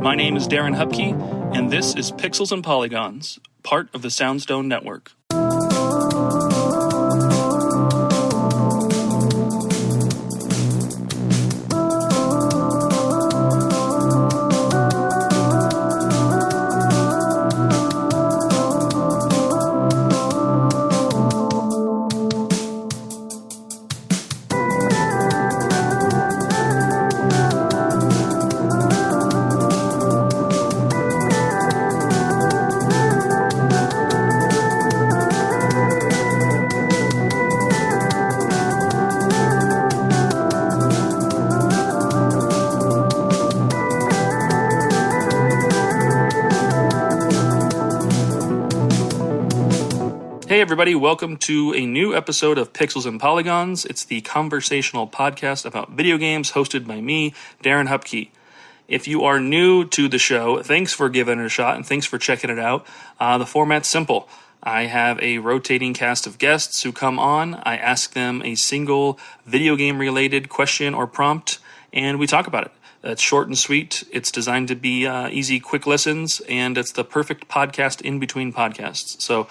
My name is Darren Hupke, and this is Pixels and Polygons, part of the Soundstone Network. Hey everybody, welcome to a new episode of Pixels and Polygons. It's the conversational podcast about video games hosted by me, Darren Hupke. If you are new to the show, thanks for giving it a shot and thanks for checking it out. The format's simple. I have a rotating cast of guests who come on. I ask them a single video game related question or prompt, and we talk about it. It's short and sweet. It's designed to be easy, quick listens, and it's the perfect podcast in between podcasts. So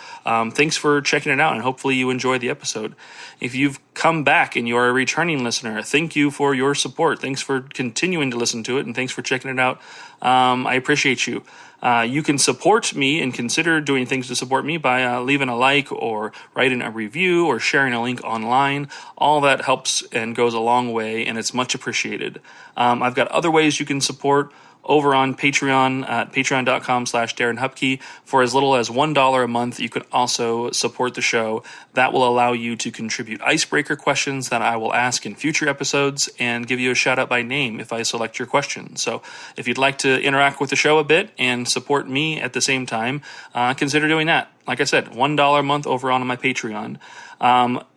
thanks for checking it out, and hopefully you enjoy the episode. If you've come back and you're a returning listener, thank you for your support. Thanks for continuing to listen to it, and thanks for checking it out. I appreciate you. You can support me and consider doing things to support me by leaving a like or writing a review or sharing a link online. All that helps and goes a long way, and it's much appreciated. I've got other ways you can support over on Patreon at patreon.com/Darren Hupke. For as little as $1 a month, you can also support the show. That will allow you to contribute icebreaker questions that I will ask in future episodes and give you a shout out by name if I select your question. So if you'd like to interact with the show a bit and support me at the same time, consider doing that. Like I said, $1 a month over on my Patreon.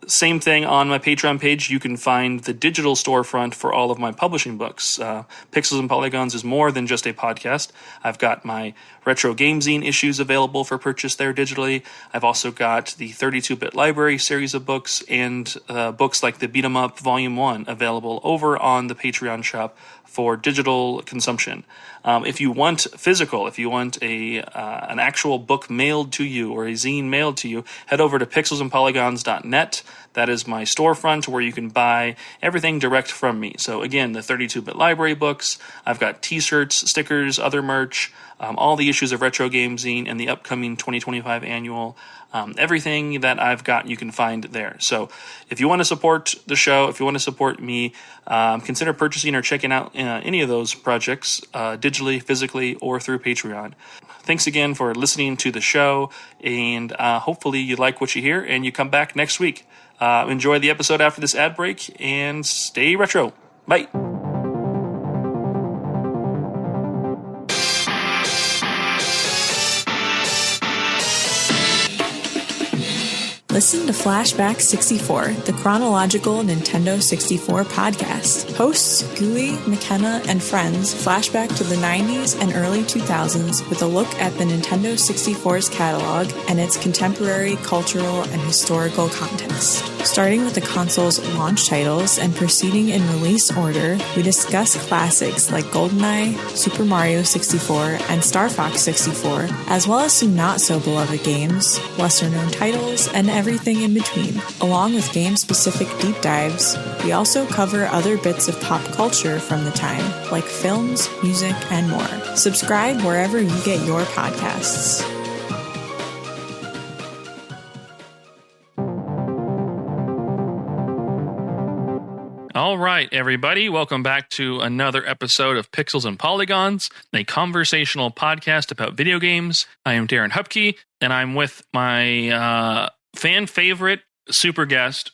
Same thing on my Patreon page. You can find the digital storefront for all of my publishing books. Pixels and Polygons is more than just a podcast. I've got my retro game zine issues available for purchase there digitally. I've also got the 32-bit library series of books and books like the Beat 'em Up Volume 1 available over on the Patreon shop for digital consumption. If you want physical, if you want an actual book mailed to you or a zine mailed to you, head over to pixelsandpolygons.net. That is my storefront where you can buy everything direct from me. So again, the 32-bit library books, I've got t-shirts, stickers, other merch, all the issues of Retro Game Zine and the upcoming 2025 annual. Everything that I've got you can find there. So if you want to support the show, if you want to support me, consider purchasing or checking out any of those projects digitally, physically, or through Patreon. Thanks again for listening to the show, and hopefully you like what you hear and you come back next week. Enjoy the episode after this ad break and stay retro. Bye. Listen to Flashback 64, the chronological Nintendo 64 podcast. Hosts Gooey, McKenna, and friends flashback to the 90s and early 2000s with a look at the Nintendo 64's catalog and its contemporary cultural and historical context. Starting with the console's launch titles and proceeding in release order, we discuss classics like GoldenEye, Super Mario 64, and Star Fox 64, as well as some not-so-beloved games, lesser-known titles, and everything in between. Along with game-specific deep dives, we also cover other bits of pop culture from the time, like films, music, and more. Subscribe wherever you get your podcasts. All right, everybody, welcome back to another episode of Pixels and Polygons, a conversational podcast about video games. I am Darren Hupke, and I'm with my fan favorite super guest.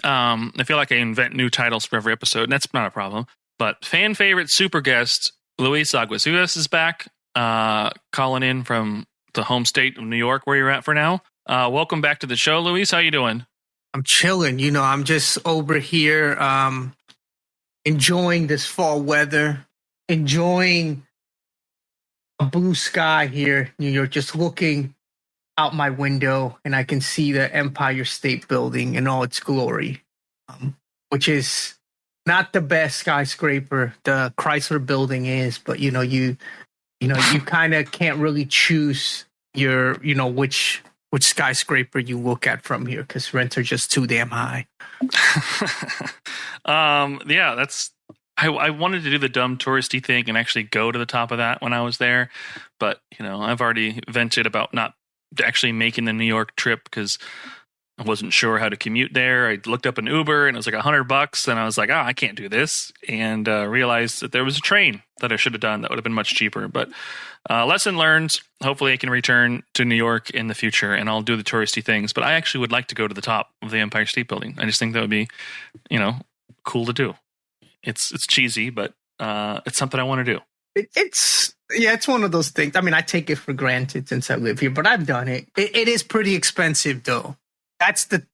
I feel like I invent new titles for every episode, and that's not a problem. But fan favorite super guest, Luis Aguasuras is back, calling in from the home state of New York, where you're at for now. Welcome back to the show, Luis. How you doing? I'm chilling. I'm just over here enjoying this fall weather, enjoying a blue sky here, New York, just looking out my window, and I can see the Empire State Building in all its glory, which is not the best skyscraper the Chrysler Building is, but you You kind of can't really choose which skyscraper you look at from here because rents are just too damn high. Yeah, I wanted to do the dumb touristy thing and actually go to the top of that when I was there, but I've already vented about not actually making the New York trip because I wasn't sure how to commute there. I looked up an Uber and it was like $100, and I was like, I can't do this, and realized that there was a train that I should have done that would have been much cheaper. But lesson learned. Hopefully I can return to New York in the future and I'll do the touristy things. But I actually would like to go to the top of the Empire State Building. I just think that would be, cool to do. It's cheesy, but it's something I want to do. It's one of those things. I mean, I take it for granted since I live here, but I've done it. It is pretty expensive though. That's the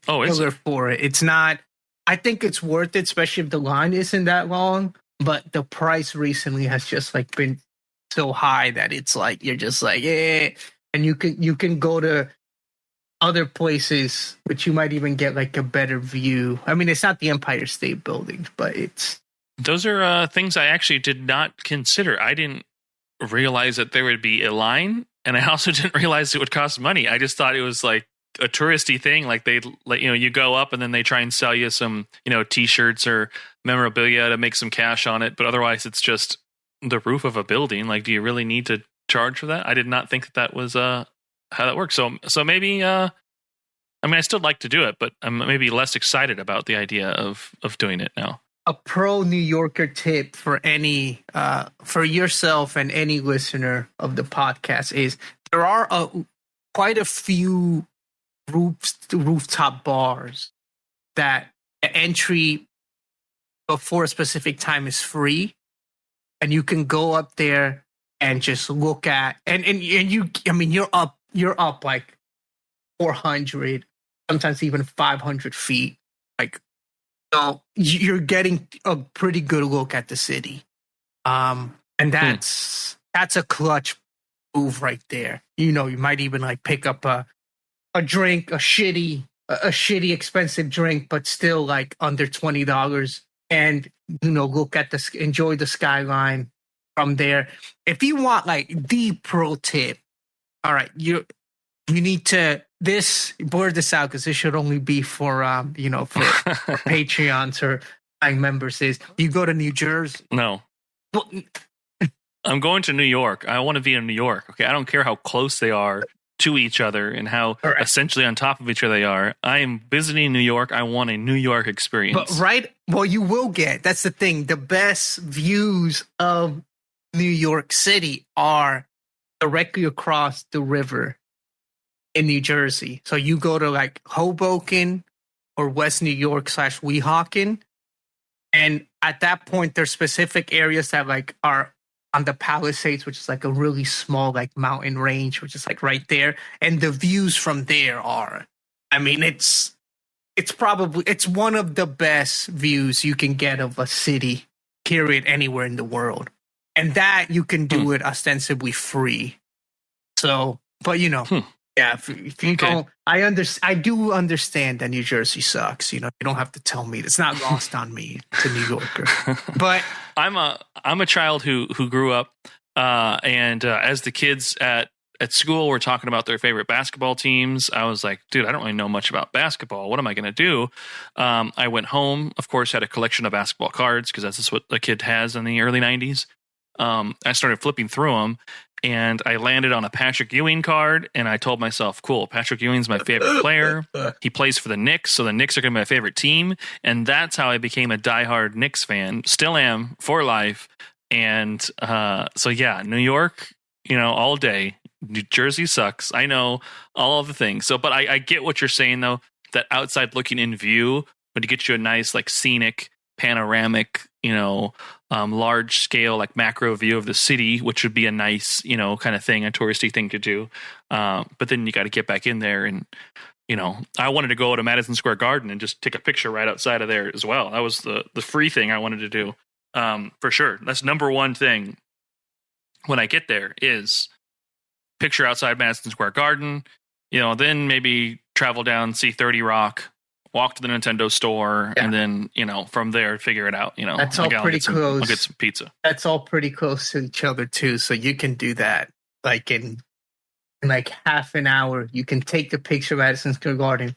killer for it. It's not. I think it's worth it, especially if the line isn't that long. But the price recently has just been so high that it's like you're just like, yeah. And you can go to other places, which you might even get a better view. I mean, it's not the Empire State Building, but it's. Those are things I actually did not consider. I didn't realize that there would be a line, and I also didn't realize it would cost money. I just thought it was like a touristy thing. Like they let you go up and then they try and sell you some, t-shirts or memorabilia to make some cash on it. But otherwise it's just the roof of a building. Like, do you really need to charge for that? I did not think that was how that works. So maybe, I still like to do it, but I'm maybe less excited about the idea of doing it now. A pro New Yorker tip for for yourself and any listener of the podcast is there are quite a few rooftop bars that entry before a specific time is free, and you can go up there and just look at and you're up like 400, sometimes even 500 feet, so you're getting a pretty good look at the city, and that's a clutch move right there. You might even pick up a drink, a shitty expensive drink, but still under $20, and enjoy the skyline from there. If you want the pro tip, all right, you need to blur this out because this should only be for for Patreons or members. Is you go to New Jersey? No. Well, I'm going to New York. I want to be in New York. Okay, I don't care how close they are to each other and how essentially on top of each other they are. I am visiting New York. I want a New York experience. But you will get. That's the thing. The best views of New York City are directly across the river in New Jersey. So you go to Hoboken or West New York / Weehawken, and at that point there's specific areas that are on the Palisades, which is a really small mountain range, which is right there, and the views from there are, it's one of the best views you can get of a city, period, anywhere in the world, and that you can do it ostensibly free. So, but yeah, if you don't, I do understand that New Jersey sucks. You don't have to tell me. It's not lost on me. It's a New Yorker. But I'm a child who grew up, and as the kids at school were talking about their favorite basketball teams, I was like, dude, I don't really know much about basketball. What am I going to do? I went home, of course, had a collection of basketball cards because that's just what a kid has in the early 90s. I started flipping through them, and I landed on a Patrick Ewing card, and I told myself, cool, Patrick Ewing's my favorite player. He plays for the Knicks, so the Knicks are going to be my favorite team. And that's how I became a diehard Knicks fan. Still am for life. And so, yeah, New York, all day. New Jersey sucks. I know all of the things. So, but I get what you're saying, though, that outside looking in view would get you a nice, scenic, panoramic, large scale, macro view of the city, which would be a nice, kind of thing, a touristy thing to do. But then you got to get back in there, and I wanted to go to Madison Square Garden and just take a picture right outside of there as well. That was the free thing I wanted to do, for sure. That's number one thing when I get there is picture outside Madison Square Garden. Then maybe travel down, see 30 Rock, walk to the Nintendo store, and then, from there, figure it out. That's all pretty close. I'll get some pizza. That's all pretty close to each other, too. So you can do that. Like in like half an hour, you can take the picture of Madison Square Garden,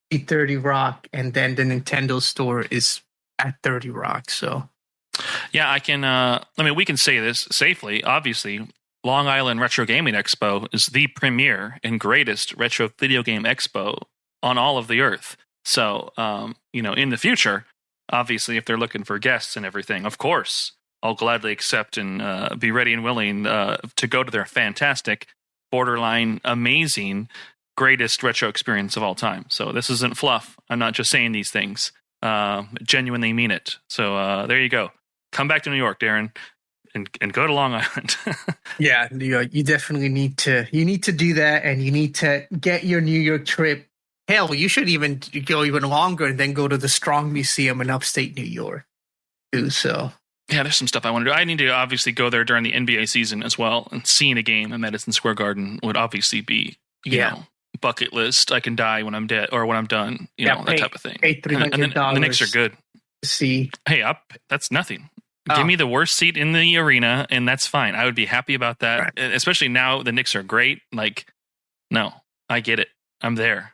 be 30 Rock, and then the Nintendo store is at 30 Rock. So, yeah, I can. We can say this safely. Obviously, Long Island Retro Gaming Expo is the premier and greatest retro video game expo on all of the earth. So, in the future, obviously, if they're looking for guests and everything, of course, I'll gladly accept and be ready and willing to go to their fantastic, borderline amazing, greatest retro experience of all time. So this isn't fluff. I'm not just saying these things. Genuinely mean it. So there you go. Come back to New York, Darren, and go to Long Island. Yeah, you definitely need to. You need to do that, and you need to get your New York trip. Hell, you should even go even longer and then go to the Strong Museum in upstate New York. Too, so. Yeah, there's some stuff I want to do. I need to obviously go there during the NBA season as well, and seeing a game at Madison Square Garden would obviously be, you know, bucket list. I can die when I'm dead or when I'm done, that type of thing. Pay $300. And the Knicks are good. See, hey, that's nothing. Give me the worst seat in the arena, and that's fine. I would be happy about that, right. Especially now the Knicks are great. Like, no, I get it. I'm there.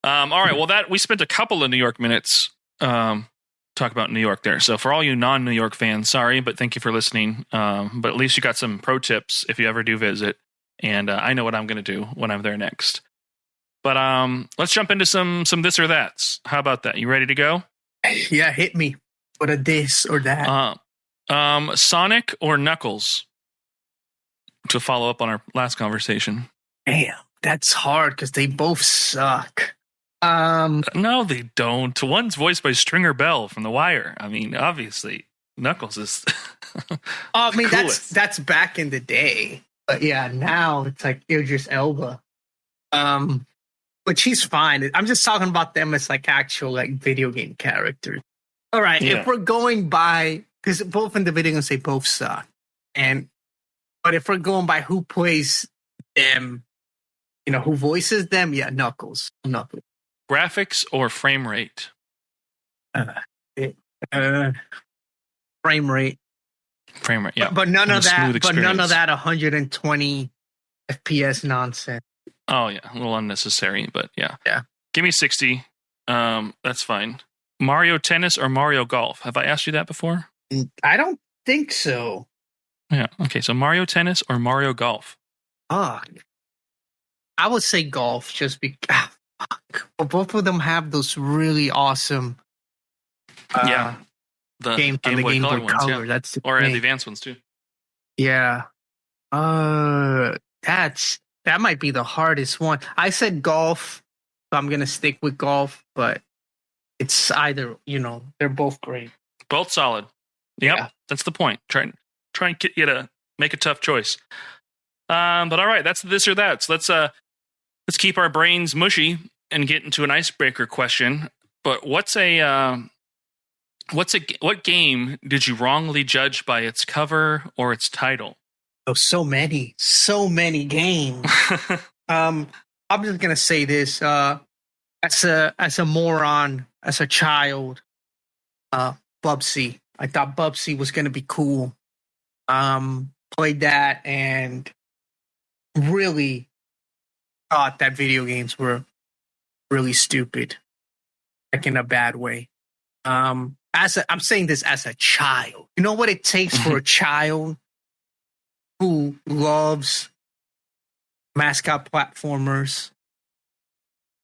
All right. Well, we spent a couple of New York minutes talk about New York there. So for all you non-New York fans, sorry, but thank you for listening. But at least you got some pro tips if you ever do visit. And I know what I'm going to do when I'm there next. But let's jump into some this or that's. How about that? You ready to go? Yeah, hit me. What a this or that. Sonic or Knuckles? To follow up on our last conversation. Damn, that's hard because they both suck. No, they don't. One's voiced by Stringer Bell from The Wire. I mean, obviously, Knuckles is. I mean, that's back in the day. But yeah, now it's like Idris Elba. But she's fine. I'm just talking about them as like actual like video game characters. All right, if we're going by, because both in the video games they both suck, but if we're going by who plays them, who voices them, Knuckles. Graphics or frame rate? Frame rate. Frame rate, yeah. But none of that. But none of that 120 FPS nonsense. Oh yeah, a little unnecessary, but yeah. Yeah. Give me 60. That's fine. Mario Tennis or Mario Golf? Have I asked you that before? I don't think so. Yeah. Okay. So Mario Tennis or Mario Golf? I would say golf, just because. But both of them have those really awesome. The Game Boy Color. Yeah. That's the the advanced ones too. Yeah. That might be the hardest one. I said golf, so I'm gonna stick with golf. But it's either they're both great, both solid. Yep, yeah. That's the point. Try and get you to make a tough choice. But all right, that's this or that. So let's keep our brains mushy and get into an icebreaker question. But what game did you wrongly judge by its cover or its title? Oh, so many games. I'm just gonna say this. As a moron, as a child, Bubsy. I thought Bubsy was gonna be cool. Played that and really thought that video games were really stupid, like in a bad way. I'm saying this as a child. You know what it takes for a child who loves mascot platformers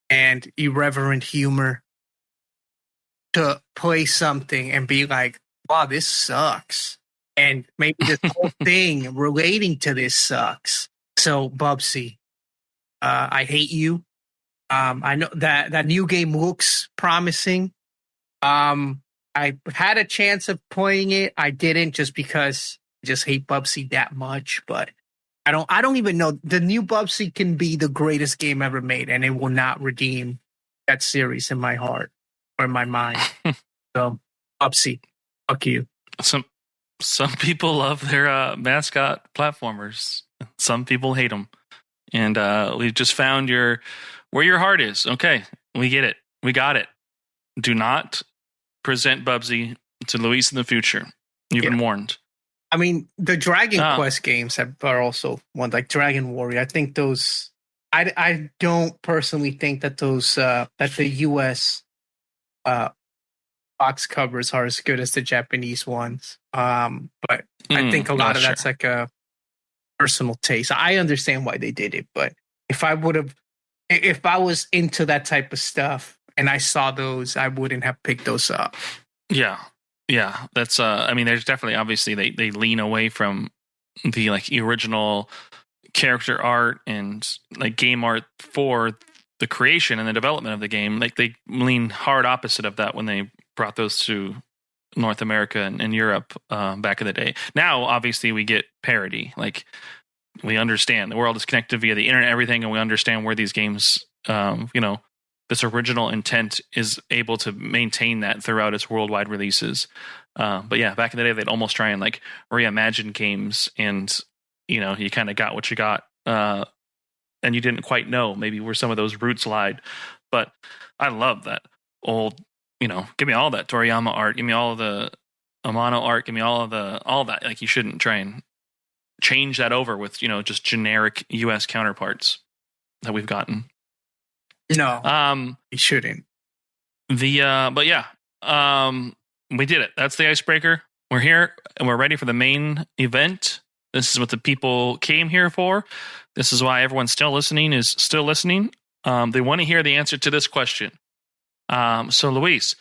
and irreverent humor to play something and be like, wow, this sucks. And maybe this whole thing relating to this sucks. So, Bubsy, I hate you. I know that new game looks promising. I had a chance of playing it. I didn't just because I just hate Bubsy that much. But I don't even know. The new Bubsy can be the greatest game ever made, and it will not redeem that series in my heart or in my mind. So, Bubsy, fuck you. Some people love their mascot platformers. Some people hate them. And we've just found where your heart is. Okay, we get it. We got it. Do not present Bubsy to Luis in the future. You've been warned. I mean, the Dragon Quest games are also one, like Dragon Warrior. I think those. I don't personally think that those that the U.S. Box covers are as good as the Japanese ones. But I think a lot of that's like a personal taste. I understand why they did it, but if I was into that type of stuff and I saw those, I wouldn't have picked those up. Yeah. That's I mean, there's definitely, obviously they lean away from the like original character art and like game art for the creation and the development of the game. Like they lean hard opposite of that when they brought those to North America and Europe back in the day. Now, obviously, we get parity. Like we understand the world is connected via the internet, everything, and we understand where these games, this original intent is able to maintain that throughout its worldwide releases. But yeah, back in the day, they'd almost try and like reimagine games, and you kind of got what you got, and you didn't quite know maybe where some of those roots lied. But I love that old, give me all that Toriyama art, give me all of the Amano art, give me all that. Like you shouldn't try and change that over with just generic US counterparts that we've gotten. No, you shouldn't. But yeah, we did it. That's the icebreaker. We're here and we're ready for the main event. This is what the people came here for. This is why everyone still listening is still listening. They want to hear the answer to this question. So Luis,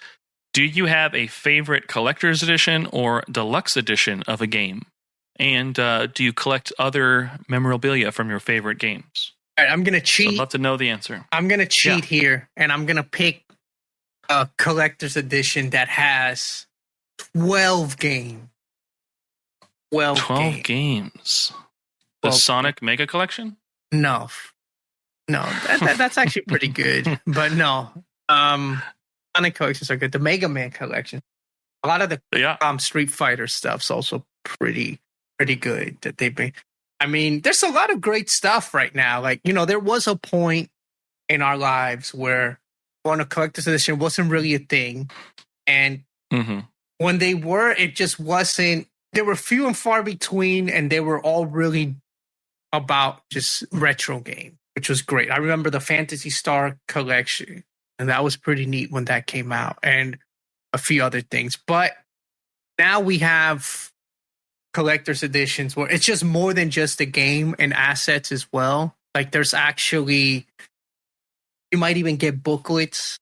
do you have a favorite collector's edition or deluxe edition of a game? And do you collect other memorabilia from your favorite games? All right, I'm going to cheat. So I'd love to know the answer. I'm going to cheat here, and I'm going to pick a collector's edition that has 12 games. 12 games. The Sonic Mega Collection? No, that's actually pretty good. But no, Sonic collections are good. The Mega Man collection, a lot of the Street Fighter stuff's also pretty good that they've been. I mean, there's a lot of great stuff right now. Like, there was a point in our lives where a collector's edition wasn't really a thing. And when they were, it just wasn't. They were few and far between, and they were all really about just retro game, which was great. I remember the Phantasy Star collection, and that was pretty neat when that came out, and a few other things. But now we have collector's editions where it's just more than just a game and assets as well. Like there's actually, you might even get booklets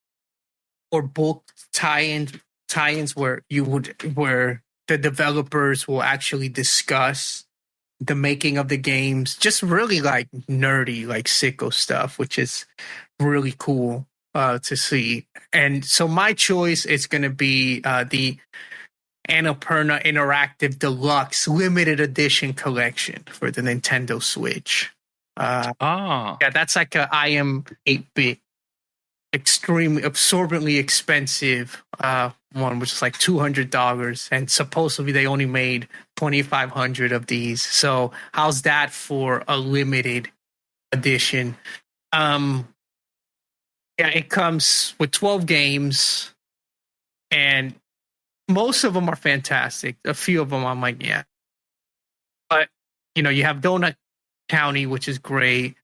or book tie-ins where the developers will actually discuss the making of the games, just really like nerdy, like sicko stuff, which is really cool to see. And so my choice is going to be the Annapurna Interactive Deluxe Limited Edition Collection for the Nintendo Switch. Yeah, that's like a IM 8-bit, extremely absorbently expensive one, which is like $200, and supposedly they only made 2,500 of these. So how's that for a limited edition? Yeah, it comes with 12 games, and most of them are fantastic. A few of them I'm like, yeah. But, you have Donut County, which is great.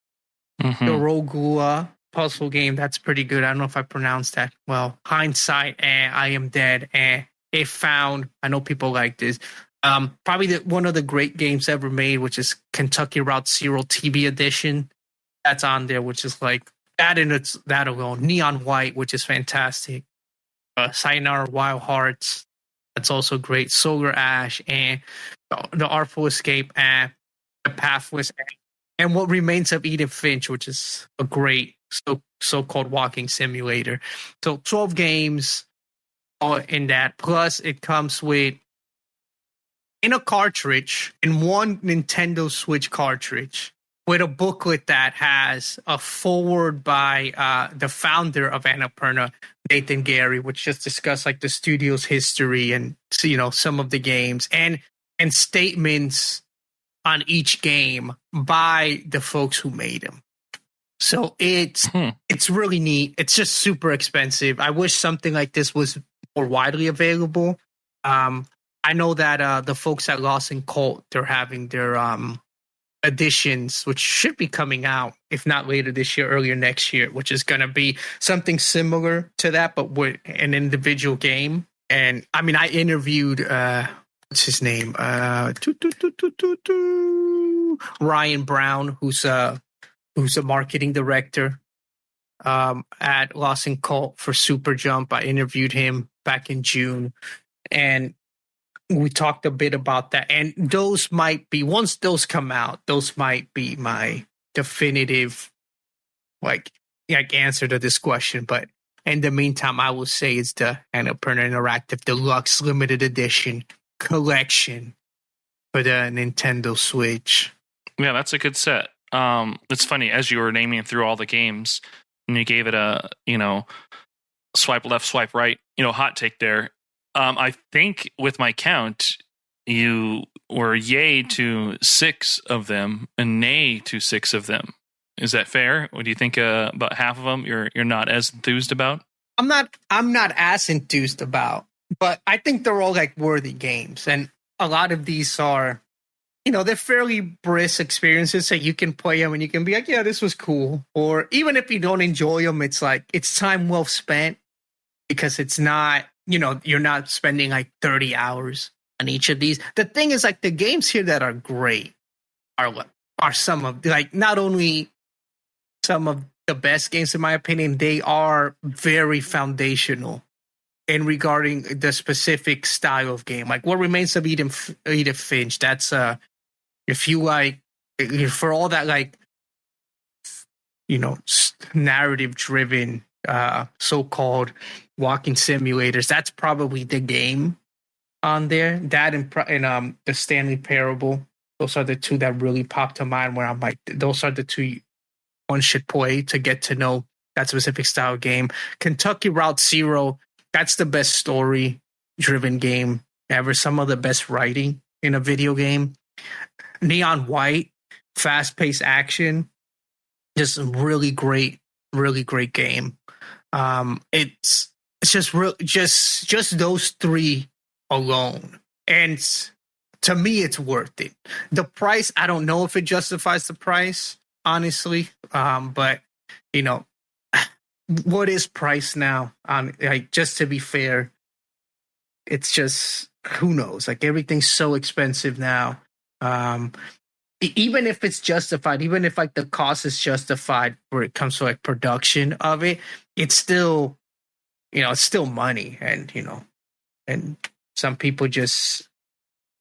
The Rogula puzzle game, that's pretty good. I don't know if I pronounced that well. Hindsight, I Am Dead, It Found. I know people like this. Probably one of the great games ever made, which is Kentucky Route Zero TV Edition. That's on there, which is like that that alone. Neon White, which is fantastic. Sayonara Wild Hearts, that's also great. Solar Ash, and The Artful Escape, and The Pathless, and What Remains of Edith Finch, which is a great so-called walking simulator. So 12 games in that. Plus, it comes with, in a cartridge, in one Nintendo Switch cartridge, with a booklet that has a foreword by the founder of Annapurna, Nathan Gary, which just discussed like the studio's history and some of the games, and statements on each game by the folks who made them. So it's really neat. It's just super expensive. I wish something like this was more widely available. I know that the folks at Lost and Cult, they're having their editions, which should be coming out, if not later this year, earlier next year, which is going to be something similar to that, but with an individual game. And I mean, I interviewed, what's his name? Ryan Brown, who's a marketing director at Lost and Cult for Super Jump. I interviewed him back in June, and we talked a bit about that. And those might be, once those come out, those might be my definitive like answer to this question. But in the meantime, I will say it's the Annapurna Interactive Deluxe Limited Edition Collection for the Nintendo Switch. Yeah, that's a good set. It's funny, as you were naming through all the games, and you gave it a, swipe left, swipe right, hot take there. I think with my count, you were yay to 6 of them and nay to 6 of them. Is that fair? What do you think about half of them you're not as enthused about? I'm not as enthused about, but I think they're all like worthy games. And a lot of these are, they're fairly brisk experiences that you can play them and you can be like, yeah, this was cool. Or even if you don't enjoy them, it's like, it's time well spent because it's not, you're not spending like 30 hours on each of these. The thing is, like, the games here that are great are some of, like, not only some of the best games, in my opinion, they are very foundational in regarding the specific style of game. Like, What Remains of Edith Finch, that's, if you like, for all that, like, narrative-driven, so-called walking simulators, that's probably the game on there. That and the Stanley Parable, those are the two that really pop to mind where I'm like, those are the two one should play to get to know that specific style game. Kentucky Route Zero, that's the best story-driven game ever. Some of the best writing in a video game. Neon White, fast-paced action, just a really great game. It's just just those 3 alone, and to me, it's worth it. The price, I don't know if it justifies the price, honestly. But what is price now? Like, just to be fair, it's just, who knows? Like, everything's so expensive now. Even if it's justified, even if like the cost is justified where it comes to like production of it, it's still, it's still money. And, and some people just,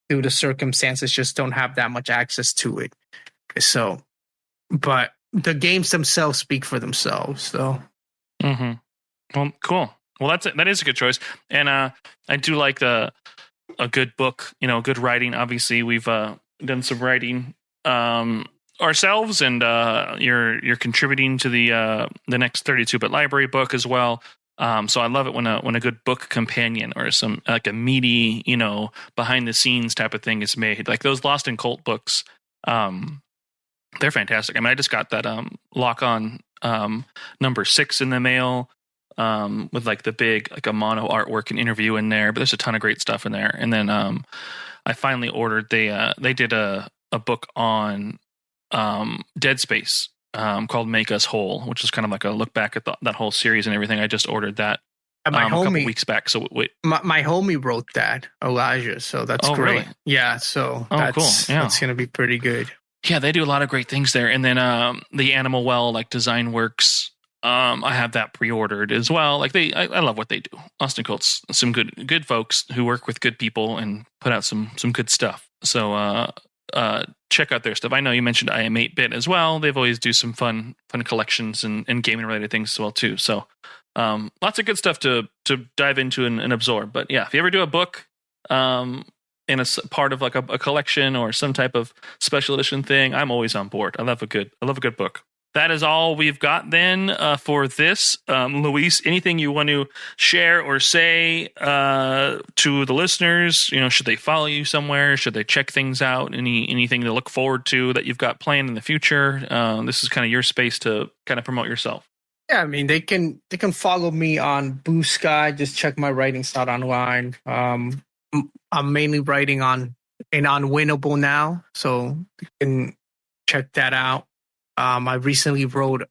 due to circumstances, just don't have that much access to it. So, but the games themselves speak for themselves. So, Well, cool. Well, that is a good choice. And I do like a good book, good writing. Obviously, we've done some writing ourselves, and you're contributing to the next 32-bit library book as well. So I love it when a good book companion or some like a meaty, behind the scenes type of thing is made. Like those Lost and Cult books, they're fantastic. I mean, I just got that Lock On number 6 in the mail, with like the big like a mono artwork and interview in there. But there's a ton of great stuff in there. And then I finally ordered. They did a book on Dead Space called Make Us Whole, which is kind of like a look back at that whole series and everything. I just ordered that a couple weeks back. So wait, my homie wrote that, Elijah. So that's great. Really? Yeah. So that's cool. Yeah. That's going to be pretty good. Yeah, they do a lot of great things there. And then the Animal Well, like Design Works, I have that pre-ordered as well. Like I love what they do. Austin Colt's some good folks who work with good people and put out some good stuff. So check out their stuff. I know you mentioned I Am 8-Bit as well. They've always do some fun collections and gaming related things as well too. So lots of good stuff to dive into and absorb. But yeah, if you ever do a book in a part of like a collection or some type of special edition thing, I'm always on board. I love a good book. that is all we've got then for this. Luis, anything you want to share or say to the listeners? Should they follow you somewhere? Should they check things out? Anything to look forward to that you've got planned in the future? This is kind of your space to kind of promote yourself. Yeah, I mean, they can follow me on Blue Sky. Just check my writings out online. I'm mainly writing on Unwinnable now, so you can check that out. I recently wrote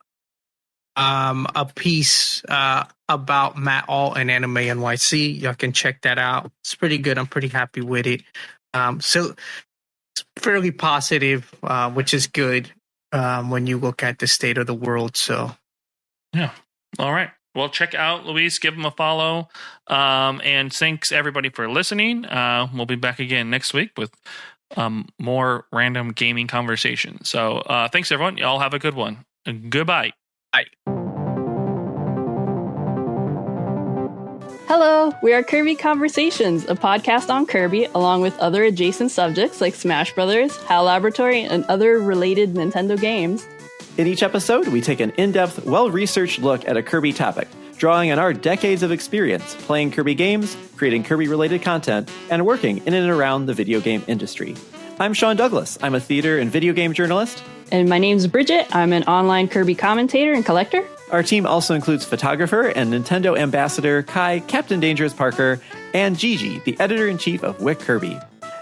a piece about Matt Alt and Anime NYC. Y'all can check that out. It's pretty good. I'm pretty happy with it. So it's fairly positive, which is good when you look at the state of the world. So, yeah. All right. Well, check out Luis. Give him a follow. And thanks, everybody, for listening. We'll be back again next week with more random gaming conversation. So thanks, everyone. Y'all have a good one. Goodbye. Bye. Hello, we are Kirby Conversations, a podcast on Kirby, along with other adjacent subjects like Smash Brothers, HAL Laboratory, and other related Nintendo games. In each episode, we take an in-depth, well-researched look at a Kirby topic, drawing on our decades of experience playing Kirby games, creating Kirby-related content, and working in and around the video game industry. I'm Sean Douglas. I'm a theater and video game journalist. And my name's Bridget. I'm an online Kirby commentator and collector. Our team also includes photographer and Nintendo ambassador Kai, Captain Dangerous Parker, and Gigi, the editor-in-chief of Wick Kirby.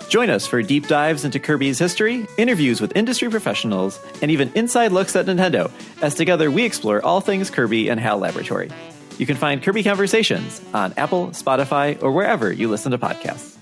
Join us for deep dives into Kirby's history, interviews with industry professionals, and even inside looks at Nintendo, as together we explore all things Kirby and HAL Laboratory. You can find Kirby Conversations on Apple, Spotify, or wherever you listen to podcasts.